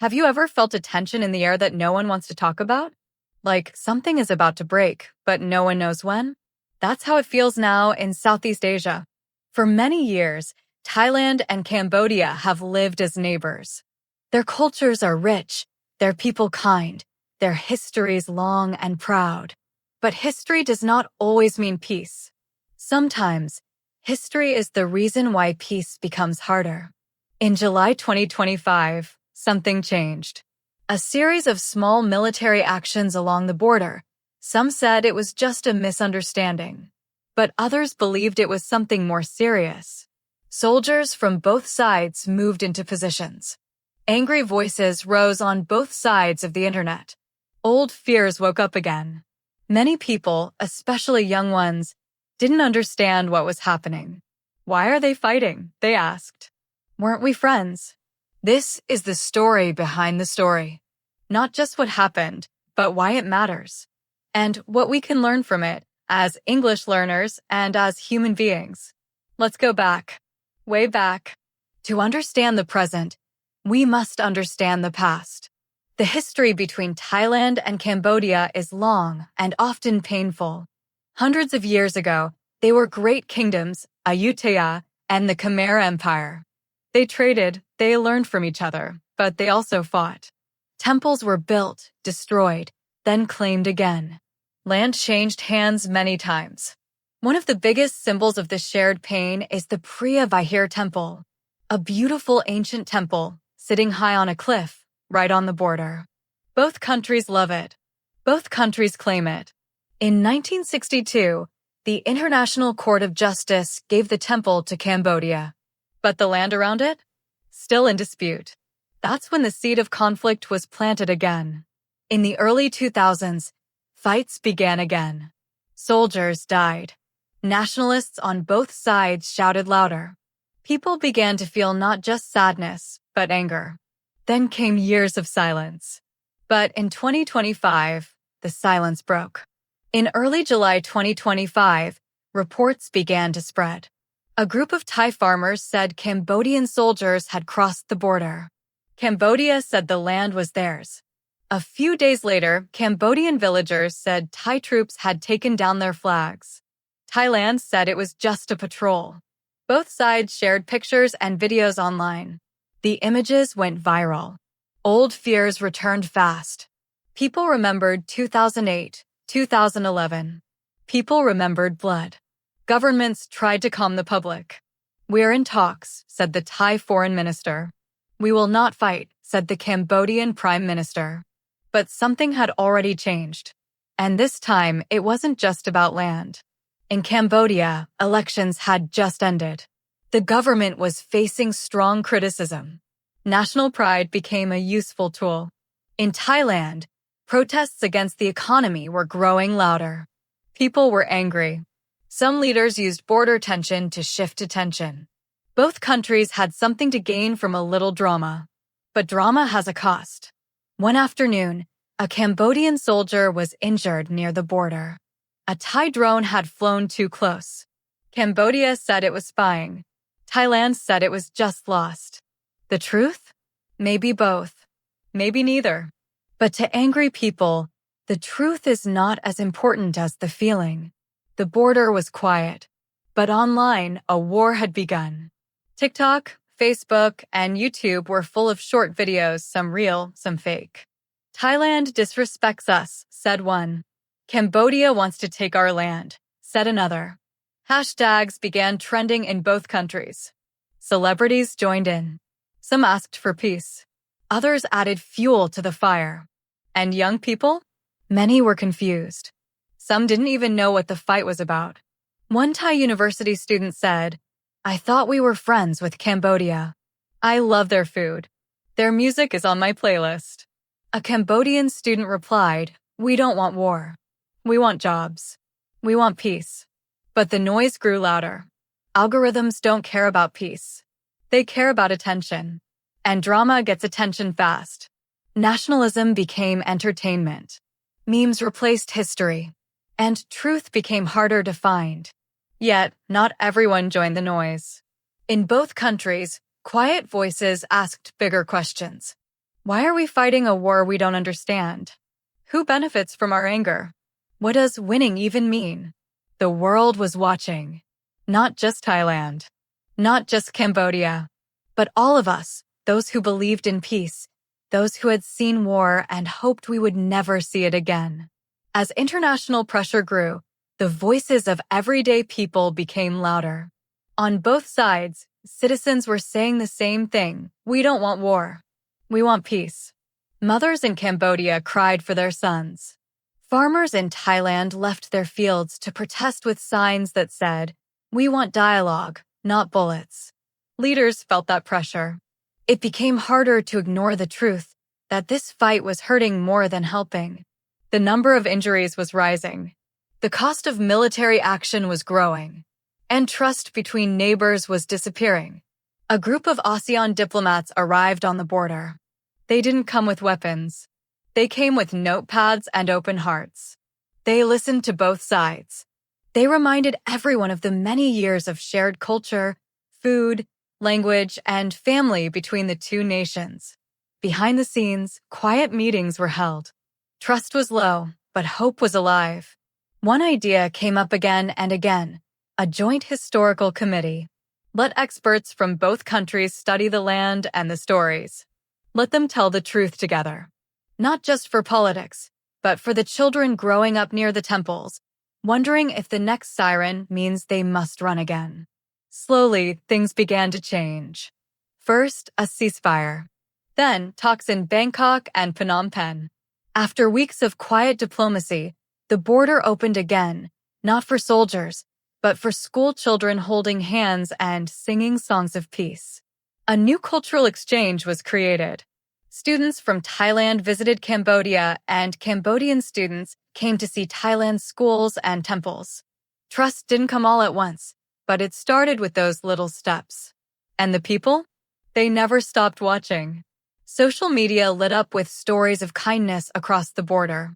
Have you ever felt a tension in the air that no one wants to talk about? Like something is about to break, but no one knows when? That's how it feels now in Southeast Asia. For many years, Thailand and Cambodia have lived as neighbors. Their cultures are rich, their people kind, their histories long and proud. But history does not always mean peace. Sometimes, history is the reason why peace becomes harder. In July 2025, something changed. A series of small military actions along the border. Some said it was just a misunderstanding, but others believed it was something more serious. Soldiers from both sides moved into positions. Angry voices rose on both sides of the internet. Old fears woke up again. Many people, especially young ones, didn't understand what was happening. Why are they fighting? They asked. Weren't we friends? This is the story behind the story. Not just what happened, but why it matters. And what we can learn from it as English learners and as human beings. Let's go back. Way back. To understand the present, we must understand the past. The history between Thailand and Cambodia is long and often painful. Hundreds of years ago, they were great kingdoms, Ayutthaya and the Khmer Empire. They traded, they learned from each other, but they also fought. Temples were built, destroyed, then claimed again. Land changed hands many times. One of the biggest symbols of this shared pain is the Priya Vihar Temple, a beautiful ancient temple sitting high on a cliff right on the border. Both countries love it. Both countries claim it. In 1962, the International Court of Justice gave the temple to Cambodia. But the land around it? Still in dispute. That's when the seed of conflict was planted again. In the early 2000s, fights began again. Soldiers died. Nationalists on both sides shouted louder. People began to feel not just sadness, but anger. Then came years of silence. But in 2025, the silence broke. In early July 2025, reports began to spread. A group of Thai farmers said Cambodian soldiers had crossed the border. Cambodia said the land was theirs. A few days later, Cambodian villagers said Thai troops had taken down their flags. Thailand said it was just a patrol. Both sides shared pictures and videos online. The images went viral. Old fears returned fast. People remembered 2008, 2011. People remembered blood. Governments tried to calm the public. We're in talks, said the Thai foreign minister. We will not fight, said the Cambodian prime minister. But something had already changed. And this time, it wasn't just about land. In Cambodia, elections had just ended. The government was facing strong criticism. National pride became a useful tool. In Thailand, protests against the economy were growing louder. People were angry. Some leaders used border tension to shift attention. Both countries had something to gain from a little drama. But drama has a cost. One afternoon, a Cambodian soldier was injured near the border. A Thai drone had flown too close. Cambodia said it was spying. Thailand said it was just lost. The truth? Maybe both. Maybe neither. But to angry people, the truth is not as important as the feeling. The border was quiet, but online, a war had begun. TikTok, Facebook, and YouTube were full of short videos, some real, some fake. Thailand disrespects us, said one. Cambodia wants to take our land, said another. Hashtags began trending in both countries. Celebrities joined in. Some asked for peace. Others added fuel to the fire. And young people? Many were confused. Some didn't even know what the fight was about. One Thai university student said, I thought we were friends with Cambodia. I love their food. Their music is on my playlist. A Cambodian student replied, we don't want war. We want jobs. We want peace. But the noise grew louder. Algorithms don't care about peace. They care about attention. And drama gets attention fast. Nationalism became entertainment. Memes replaced history. And truth became harder to find. Yet, not everyone joined the noise. In both countries, quiet voices asked bigger questions. Why are we fighting a war we don't understand? Who benefits from our anger? What does winning even mean? The world was watching. Not just Thailand. Not just Cambodia. But all of us, those who believed in peace, those who had seen war and hoped we would never see it again. As international pressure grew, the voices of everyday people became louder. On both sides, citizens were saying the same thing. We don't want war. We want peace. Mothers in Cambodia cried for their sons. Farmers in Thailand left their fields to protest with signs that said, "We want dialogue, not bullets." Leaders felt that pressure. It became harder to ignore the truth that this fight was hurting more than helping. The number of injuries was rising. The cost of military action was growing. And trust between neighbors was disappearing. A group of ASEAN diplomats arrived on the border. They didn't come with weapons. They came with notepads and open hearts. They listened to both sides. They reminded everyone of the many years of shared culture, food, language, and family between the two nations. Behind the scenes, quiet meetings were held. Trust was low, but hope was alive. One idea came up again and again: a joint historical committee. Let experts from both countries study the land and the stories. Let them tell the truth together. Not just for politics, but for the children growing up near the temples, wondering if the next siren means they must run again. Slowly, things began to change. First, a ceasefire. Then, talks in Bangkok and Phnom Penh. After weeks of quiet diplomacy, the border opened again, not for soldiers, but for school children holding hands and singing songs of peace. A new cultural exchange was created. Students from Thailand visited Cambodia, and Cambodian students came to see Thailand's schools and temples. Trust didn't come all at once, but it started with those little steps. And the people? They never stopped watching. Social media lit up with stories of kindness across the border.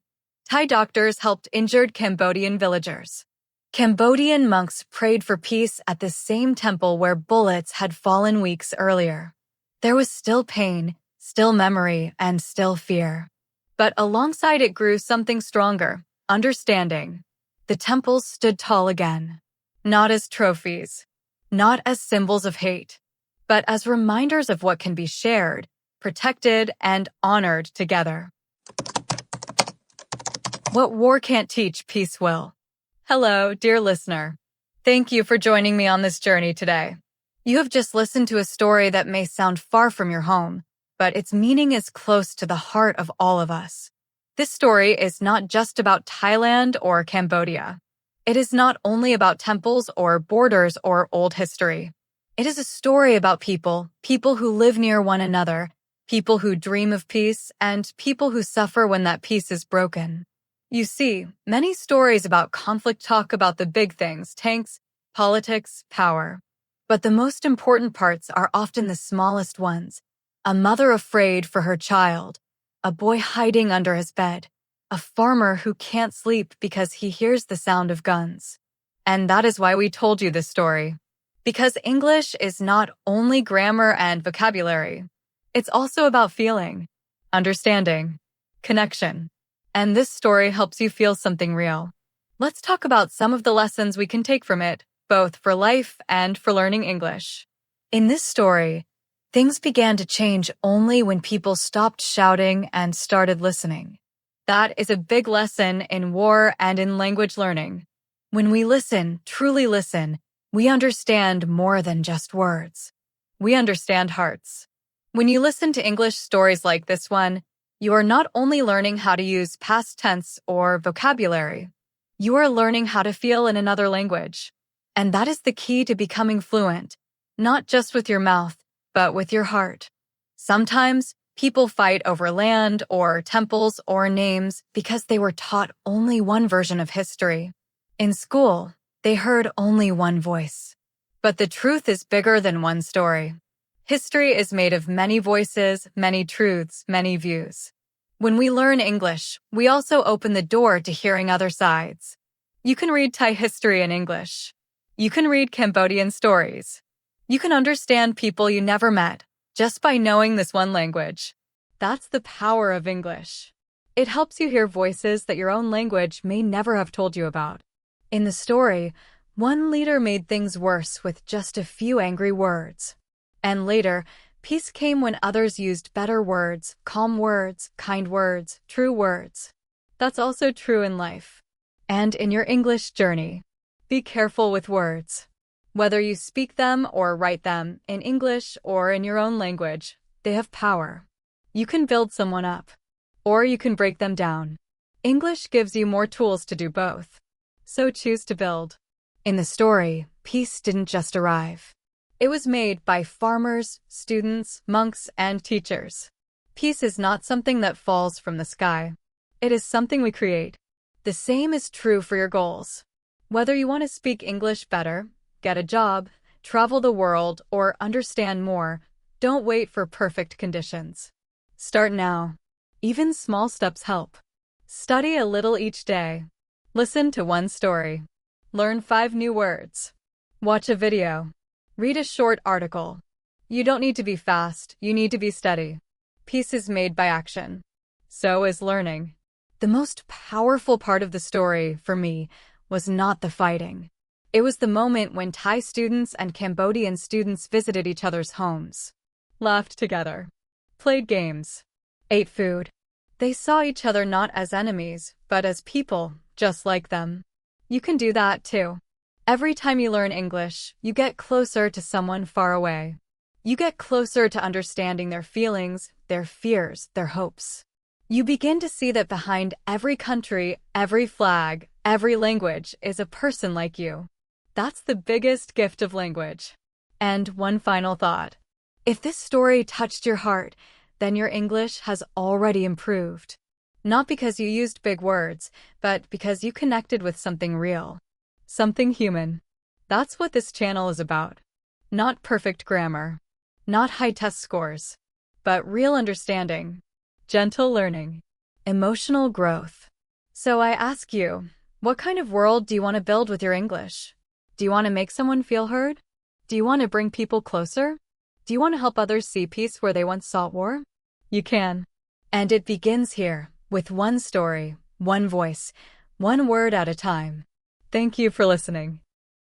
Thai doctors helped injured Cambodian villagers. Cambodian monks prayed for peace at the same temple where bullets had fallen weeks earlier. There was still pain, still memory, and still fear. But alongside it grew something stronger: understanding. The temples stood tall again. Not as trophies, not as symbols of hate, but as reminders of what can be shared, protected, and honored together. What war can't teach, peace will. Hello, dear listener. Thank you for joining me on this journey today. You have just listened to a story that may sound far from your home, but its meaning is close to the heart of all of us. This story is not just about Thailand or Cambodia. It is not only about temples or borders or old history. It is a story about people who live near one another, people who dream of peace, and people who suffer when that peace is broken. You see, many stories about conflict talk about the big things: tanks, politics, power. But the most important parts are often the smallest ones. A mother afraid for her child, a boy hiding under his bed, a farmer who can't sleep because he hears the sound of guns. And that is why we told you this story. Because English is not only grammar and vocabulary. It's also about feeling, understanding, connection. And this story helps you feel something real. Let's talk about some of the lessons we can take from it, both for life and for learning English. In this story, things began to change only when people stopped shouting and started listening. That is a big lesson in war and in language learning. When we listen, truly listen, we understand more than just words. We understand hearts. When you listen to English stories like this one, you are not only learning how to use past tense or vocabulary, you are learning how to feel in another language. And that is the key to becoming fluent, not just with your mouth, but with your heart. Sometimes, people fight over land or temples or names because they were taught only one version of history. In school, they heard only one voice. But the truth is bigger than one story. History is made of many voices, many truths, many views. When we learn English, we also open the door to hearing other sides. You can read Thai history in English. You can read Cambodian stories. You can understand people you never met just by knowing this one language. That's the power of English. It helps you hear voices that your own language may never have told you about. In the story, one leader made things worse with just a few angry words. And later, peace came when others used better words, calm words, kind words, true words. That's also true in life. And in your English journey. Be careful with words. Whether you speak them or write them, in English or in your own language, they have power. You can build someone up, or you can break them down. English gives you more tools to do both. So choose to build. In the story, peace didn't just arrive. It was made by farmers, students, monks, and teachers. Peace is not something that falls from the sky. It is something we create. The same is true for your goals. Whether you want to speak English better, get a job, travel the world, or understand more, don't wait for perfect conditions. Start now. Even small steps help. Study a little each day. Listen to one story. Learn 5 new words. Watch a video. Read a short article. You don't need to be fast, you need to be steady. Peace is made by action. So is learning. The most powerful part of the story, for me, was not the fighting. It was the moment when Thai students and Cambodian students visited each other's homes, laughed together, played games, ate food. They saw each other not as enemies, but as people, just like them. You can do that too. Every time you learn English, you get closer to someone far away. You get closer to understanding their feelings, their fears, their hopes. You begin to see that behind every country, every flag, every language is a person like you. That's the biggest gift of language. And one final thought. If this story touched your heart, then your English has already improved. Not because you used big words, but because you connected with something real. Something human. That's what this channel is about. Not perfect grammar. Not high test scores. But real understanding. Gentle learning. Emotional growth. So I ask you, what kind of world do you want to build with your English? Do you want to make someone feel heard? Do you want to bring people closer? Do you want to help others see peace where they once sought war? You can. And it begins here, with one story, one voice, one word at a time. Thank you for listening.